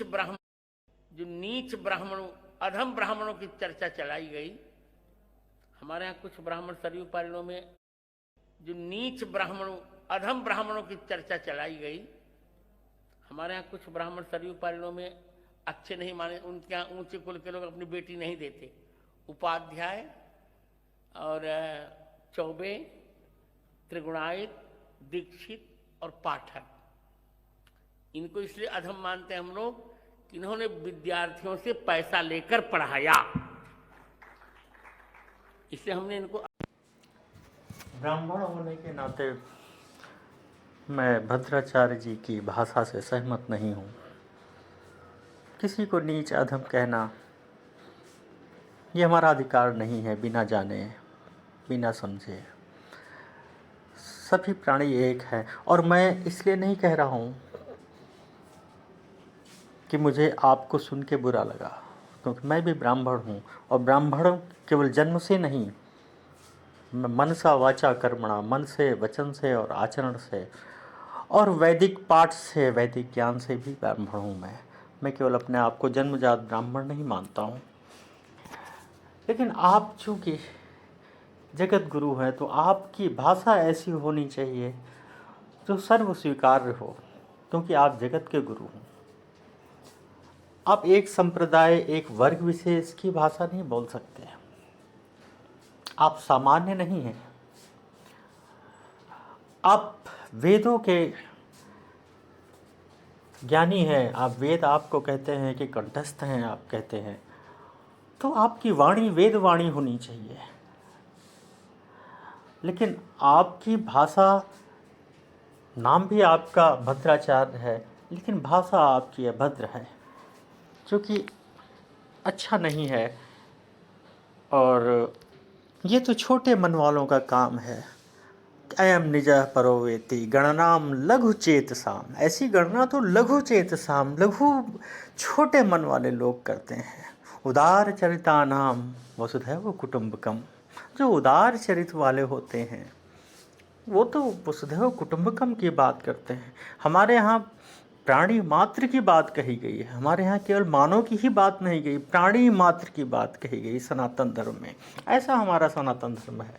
ब्राह्मण जो नीच ब्राह्मणों अधम ब्राह्मणों की चर्चा चलाई गई। हमारे यहाँ कुछ ब्राह्मण सरयू पारणों में जो नीच ब्राह्मणों अधम ब्राह्मणों की चर्चा चलाई गई। हमारे यहाँ कुछ ब्राह्मण सरयू पारणों में अच्छे नहीं माने, उनके यहाँ ऊंचे कुल के लोग अपनी बेटी नहीं देते। उपाध्याय और चौबे, त्रिगुणायत, दीक्षित और पाठक, इनको इसलिए अधम मानते हैं हम लोग कि इन्होंने विद्यार्थियों से पैसा लेकर पढ़ाया, इसलिए हमने इनको। ब्राह्मण होने के नाते मैं भद्राचार्य जी की भाषा से सहमत नहीं हूँ। किसी को नीच अधम कहना ये हमारा अधिकार नहीं है। बिना जाने बिना समझे सभी प्राणी एक हैं। और मैं इसलिए नहीं कह रहा हूँ कि मुझे आपको सुन के बुरा लगा, क्योंकि मैं भी ब्राह्मण हूँ। और ब्राह्मण केवल जन्म से नहीं, मनसा वाचा कर्मणा, मन से, वचन से और आचरण से और वैदिक पाठ से, वैदिक ज्ञान से भी ब्राह्मण हूँ। मैं केवल अपने आप को जन्मजात ब्राह्मण नहीं मानता हूँ। लेकिन आप चूँकि जगत गुरु हैं तो आपकी भाषा ऐसी होनी चाहिए जो सर्व स्वीकार्य हो, क्योंकि आप जगत के गुरु हैं। आप एक संप्रदाय, एक वर्ग विशेष की भाषा नहीं बोल सकते। आप सामान्य नहीं हैं। आप वेदों के ज्ञानी हैं। आप वेद आपको कहते हैं कि कंठस्थ हैं, आप कहते हैं, तो आपकी वाणी वेद वाणी होनी चाहिए। लेकिन आपकी भाषा, नाम भी आपका भद्राचार्य है, लेकिन भाषा आपकी अभद्र है, जो कि अच्छा नहीं है। और ये तो छोटे मन वालों का काम है। अयम निजः परो वेति गणनाम लघु चेतसाम। ऐसी गणना तो लघु चेतसाम, लघु छोटे मन वाले लोग करते हैं। उदार चरिता नाम वसुधैव कुटुंबकम। जो उदार चरित वाले होते हैं वो तो वसुधैव कुटुंबकम की बात करते हैं। हमारे यहाँ प्राणी मात्र की बात कही गई है। हमारे यहाँ केवल मानव की ही बात नहीं गई, प्राणी मात्र की बात कही गई सनातन धर्म में। ऐसा हमारा सनातन धर्म है।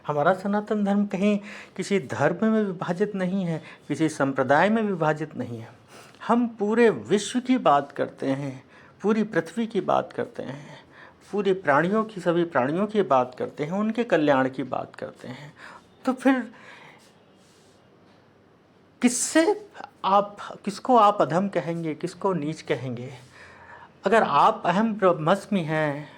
हमारा सनातन धर्म कहीं किसी धर्म में विभाजित नहीं है, किसी संप्रदाय में विभाजित नहीं है। हम पूरे विश्व की बात करते हैं, पूरी पृथ्वी की बात करते हैं, पूरे प्राणियों की, सभी प्राणियों की बात करते हैं, उनके कल्याण की बात करते हैं। तो फिर किसको आप अधम कहेंगे, किसको नीच कहेंगे? अगर आप अहम ब्रह्मस्मि हैं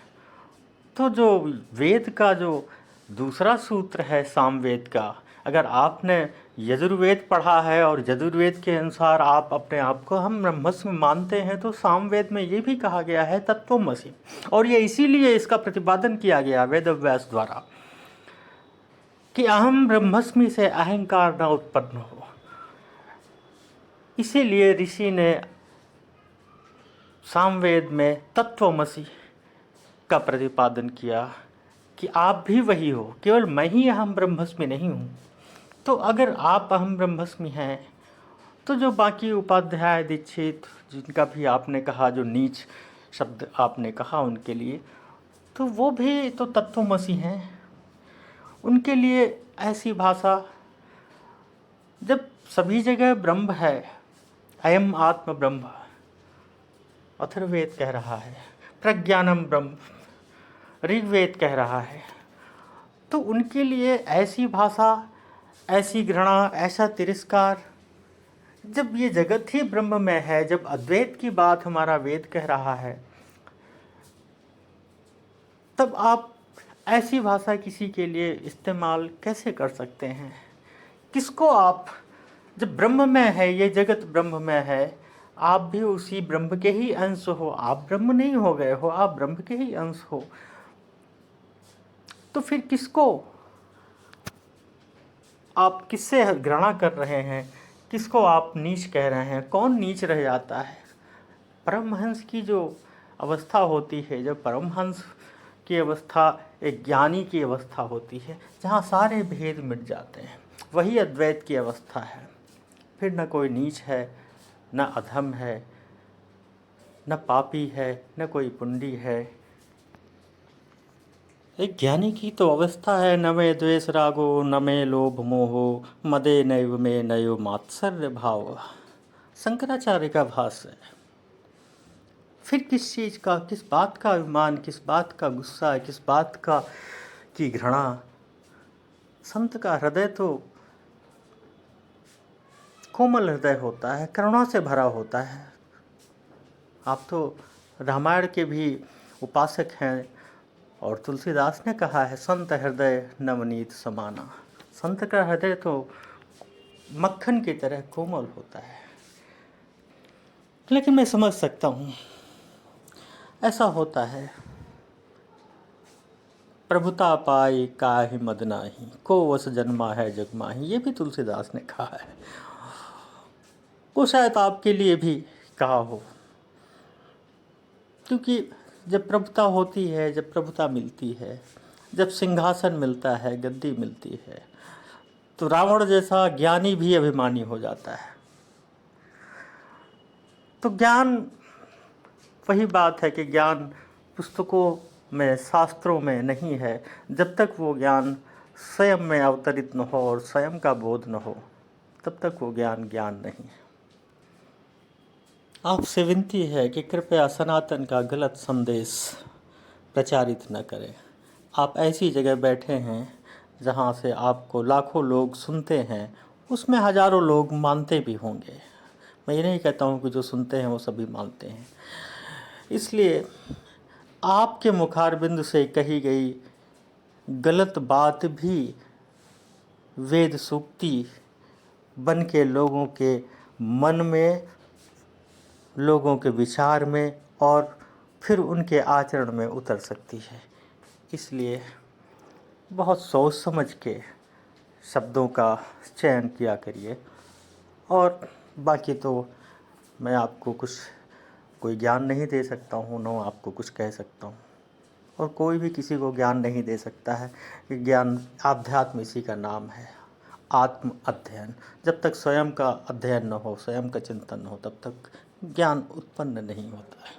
तो जो वेद का जो दूसरा सूत्र है सामवेद का, अगर आपने यजुर्वेद पढ़ा है और यजुर्वेद के अनुसार आप अपने आप को हम ब्रह्मस्मि मानते हैं, तो सामवेद में ये भी कहा गया है तत्वमसि। और ये इसीलिए इसका प्रतिपादन किया गया वेदव्यास द्वारा कि अहम ब्रह्मस्मि से अहंकार न उत्पन्न हो। इसीलिए ऋषि ने सामवेद में तत्वमसि का प्रतिपादन किया कि आप भी वही हो, केवल मैं ही अहम ब्रह्मस्मि नहीं हूँ। तो अगर आप अहम ब्रह्मस्मि हैं तो जो बाकी उपाध्याय, दीक्षित, जिनका भी आपने कहा, जो नीच शब्द आपने कहा उनके लिए, तो वो भी तो तत्वमसि हैं। उनके लिए ऐसी भाषा, जब सभी जगह ब्रह्म है, अयम आत्म ब्रह्म अथर्ववेद कह रहा है, प्रज्ञानम ब्रह्म ऋग्वेद कह रहा है, तो उनके लिए ऐसी भाषा, ऐसी घृणा, ऐसा तिरस्कार, जब ये जगत ही ब्रह्म में है, जब अद्वैत की बात हमारा वेद कह रहा है, तब आप ऐसी भाषा किसी के लिए इस्तेमाल कैसे कर सकते हैं? किसको आप, जब ब्रह्म में है, ये जगत ब्रह्म में है, आप भी उसी ब्रह्म के ही अंश हो। आप ब्रह्म नहीं हो गए हो, आप ब्रह्म के ही अंश हो। तो फिर किसको आप, किससे घृणा कर रहे हैं? किसको आप नीच कह रहे हैं? कौन नीच रह जाता है? परमहंस की जो अवस्था होती है, जब परमहंस की अवस्था एक ज्ञानी की अवस्था होती है, जहाँ सारे भेद मिट जाते हैं, वही अद्वैत की अवस्था है। फिर न कोई नीच है, न अधम है, न पापी है न कोई पुंडी है। एक ज्ञानी की तो अवस्था है, न में द्वेष रागो न में लोभ मोहो, मदे नैव में नयो मात्सर्य भाव। शंकराचार्य का भाष्य है। फिर किस चीज़ का, किस बात का अभिमान, किस बात का गुस्सा, किस बात का की घृणा। संत का हृदय तो कोमल हृदय होता है, करुणा से भरा होता है। आप तो रामायण के भी उपासक हैं, और तुलसीदास ने कहा है संत हृदय नवनीत समाना। संत का हृदय तो मक्खन की तरह कोमल होता है। लेकिन मैं समझ सकता हूँ, ऐसा होता है। प्रभुता पाई काहि मद नाही, को वस जन्मा है जग माही। ये भी तुलसीदास ने कहा है। वो शायद आपके लिए भी कहा हो, क्योंकि जब प्रभुता होती है, जब प्रभुता मिलती है, जब सिंहासन मिलता है, गद्दी मिलती है, तो रावण जैसा ज्ञानी भी अभिमानी हो जाता है। तो ज्ञान, वही बात है कि ज्ञान पुस्तकों में, शास्त्रों में नहीं है। जब तक वो ज्ञान स्वयं में अवतरित न हो और स्वयं का बोध न हो, तब तक वो ज्ञान ज्ञान नहीं है। आपसे विनती है कि कृपया सनातन का गलत संदेश प्रचारित न करें। आप ऐसी जगह बैठे हैं जहाँ से आपको लाखों लोग सुनते हैं, उसमें हजारों लोग मानते भी होंगे। मैं ये नहीं कहता हूँ कि जो सुनते हैं वो सभी मानते हैं। इसलिए आपके मुखारबिंद से कही गई गलत बात भी वेद सूक्ति बन के लोगों के मन में, लोगों के विचार में और फिर उनके आचरण में उतर सकती है। इसलिए बहुत सोच समझ के शब्दों का चयन किया करिए। और बाकी तो मैं आपको कोई ज्ञान नहीं दे सकता हूँ, न आपको कुछ कह सकता हूँ, और कोई भी किसी को ज्ञान नहीं दे सकता है। ज्ञान, आध्यात्म इसी का नाम है, आत्म अध्ययन। जब तक स्वयं का अध्ययन न हो, स्वयं का चिंतन न हो, तब तक ज्ञान उत्पन्न नहीं होता है।